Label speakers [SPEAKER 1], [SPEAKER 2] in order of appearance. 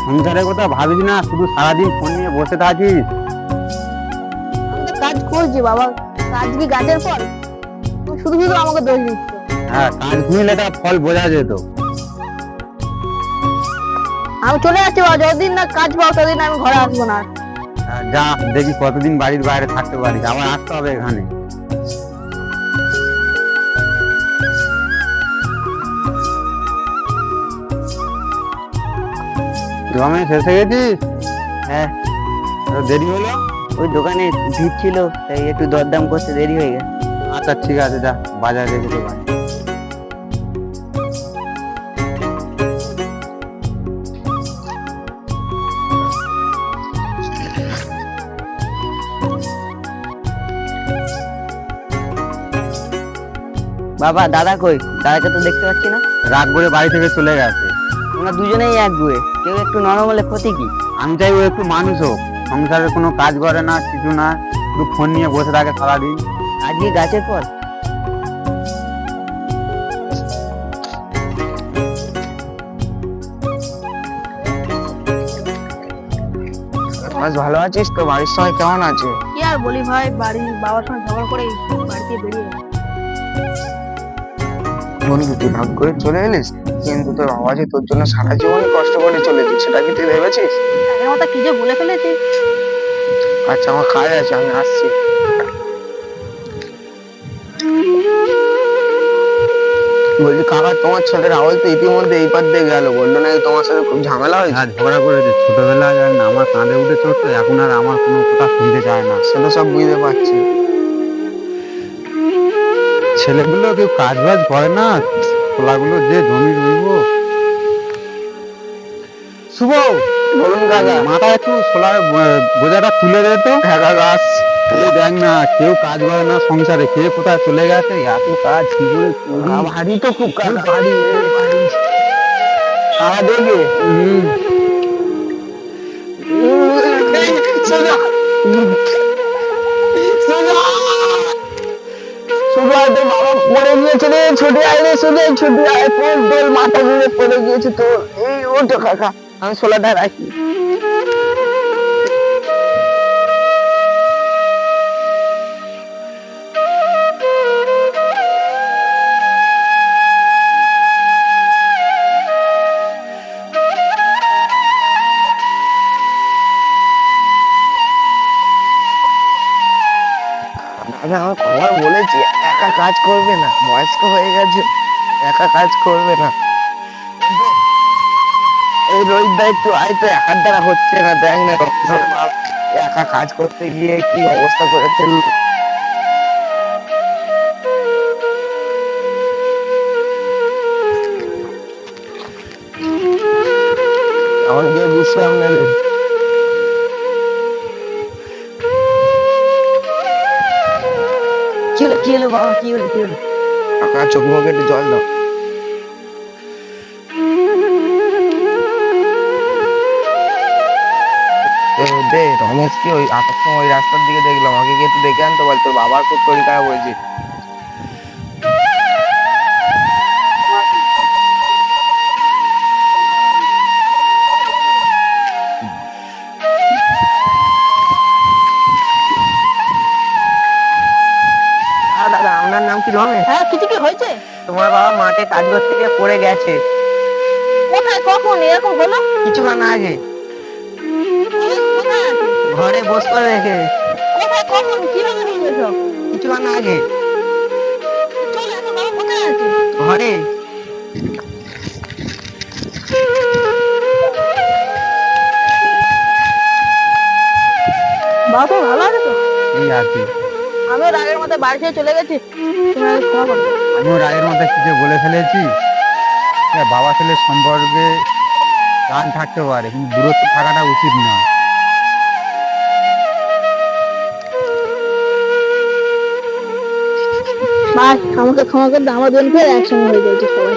[SPEAKER 1] সংসারের কথা ভাবিস না, শুধু সারাদিন ফোন নিয়ে বসে থাকিস।
[SPEAKER 2] আমি তো কাজ করছি বাবা, কাজ কি গাছের ফল? তুমি শুধু শুধু আমাকে দোষ দিচ্ছ।
[SPEAKER 1] হ্যাঁ, কাজ করলে তার ফল বোঝা যেত।
[SPEAKER 2] আমি চলে যাচ্ছি বাবা, যতদিন না কাজ পাও ততদিন আমি ঘরে আসবো না।
[SPEAKER 1] যা দেখি কতদিন বাড়ির বাইরে থাকতে পারিস, আবার আসতে হবে এখানে। রমেশ এসে গেছিস?
[SPEAKER 3] হ্যাঁ,
[SPEAKER 1] এত দেরি হলো?
[SPEAKER 3] ওই দোকানে ভিড় ছিল তাই একটু দরদাম করতে দেরি হয়ে গেছে।
[SPEAKER 1] আচ্ছা ঠিক আছে, যা বাজারে রেখে দেবো।
[SPEAKER 3] বাবা, দাদা কই? দাদাকে তো দেখতে পাচ্ছি না।
[SPEAKER 1] রাত করে বাড়ি থেকে চলে গেছে।
[SPEAKER 3] তোমরা দুজনেই এক গুয়ে, কেউ একটু নরম হলে ক্ষতি কি?
[SPEAKER 1] আমি চাই ও একটু মানুষ হোক, সংসারে কোনো কাজ করে না, কিছু না, শুধু ফোন নিয়ে বসে থাকে সারাদিন।
[SPEAKER 3] আজকে গাছের ফল।
[SPEAKER 4] ভালো আছিস তো? বাড়ির সবাই কেমন আছে?
[SPEAKER 2] কি আর বলি ভাই, বাবার সঙ্গে ঝগড়া করে বাড়িতে বেরিয়ে গেল।
[SPEAKER 4] বন্ধু, তুই ভাগ করে চলে এলিস, কিন্তু তোর বাবা যে তোর জন্য সারা জীবন কষ্ট করে চলেছে, সেটা কি তুই ভেবেছিস?
[SPEAKER 2] আগের মতো কি যে বলে ফেলেছি।
[SPEAKER 4] আচ্ছা, আমার কাজ আছে, আমি আসছি। বলছি কাকা, তোমার ছেলে রাহুল তো ইতিমধ্যে এই পার দিয়ে গেল, বললো নাকি তোমার সাথে খুব ঝামেলা হয়েছে।
[SPEAKER 1] আর ঝগড়া করেছে ছোটবেলায়, জানেন আমার কাঁধে উঠে চড়তো, এখন আর আমার কোনো কথা শুনতে চায় না।
[SPEAKER 4] সেটা সব বুঝতে পারছি।
[SPEAKER 1] ছেলেগুলো কেউ কাজ বাজ করে না, খোলাগুলো যে জমি রইব। শুভ,
[SPEAKER 4] বলুন কাকা।
[SPEAKER 1] মাথা একটু সোলার বোঝাটা তুলে দে তো।
[SPEAKER 4] হ্যাঁ কাকা, আসছি।
[SPEAKER 1] এই দেখ না, কেউ কাজ করে না সংসারে, কে কোথায় চলে গেছে, এত কাজ কি করে করি?
[SPEAKER 4] ভারী তো খুব কাকা।
[SPEAKER 1] ভারী, ভারী।
[SPEAKER 4] আমার দেখবে বাবা পড়ে গিয়েছে রে, ছুটে আয় রে, ছুটে আয়, তোর মাথা ঘুরে পড়ে গিয়েছে তোর। এই ওঠো কাকা, আমি সোলাটা রাখি। দাদা আমার কবার বলেছি একা কাজ করবে না, বয়স্ক হয়ে গেছে, একা কাজ করবে না। এই রোহিত একটু আয় তো, একার দ্বারা হচ্ছে না, দেখ না একা কাজ করতে গিয়ে কি অবস্থা করে ফেলল। আমার গিয়ে বিশ্রাম নেবে।
[SPEAKER 3] কি হলো বাবা, কি হলো?
[SPEAKER 4] কাকা চোখ মুখে একটু জল দাও। দে রমেশ, কি ওই আসার সময় ওই রাস্তার দিকে দেখলাম, আমাকে গিয়ে একটু দেখে আনতে বল, তোর বাবার খুব শরীর খারাপ হয়েছে। দাদা, আপনার নাম কি রমেশ?
[SPEAKER 2] হ্যাঁ, কিছু কি হয়েছে?
[SPEAKER 4] তোমার বাবা মাঠে কাজ করতে গিয়ে পড়ে গেছে
[SPEAKER 2] কোথায়, কখন এরকম হলো?
[SPEAKER 4] কিছুক্ষণ আগে,
[SPEAKER 2] কোথায় আছে?
[SPEAKER 4] ঘরে বস করে রেখে।
[SPEAKER 2] কোথায়, কখন, কিভাবে হলো এসব?
[SPEAKER 4] কিছুক্ষণ আগে
[SPEAKER 2] চল এখন, বাবা কোথায় আছে?
[SPEAKER 4] ঘরে।
[SPEAKER 2] বাবা তো ভালো আছে তো?
[SPEAKER 1] এই আর কি,
[SPEAKER 2] আমিও রাগের মধ্যে বাড়ি ছেড়ে চলে গেছি, তুমি আমাকে ক্ষমা করে দাও।
[SPEAKER 1] আমিও রাগের মধ্যে কিছু বলে ফেলেছি। বাবা ছেলের সম্পর্কে রাগ থাকতে পারে, কিন্তু দূরত্ব থাকাটা উচিত নয়।
[SPEAKER 2] ভাই আমাকে ক্ষমা করে দাও, আমার দুজন ফের একসঙ্গে হয়ে যাচ্ছে সবাই।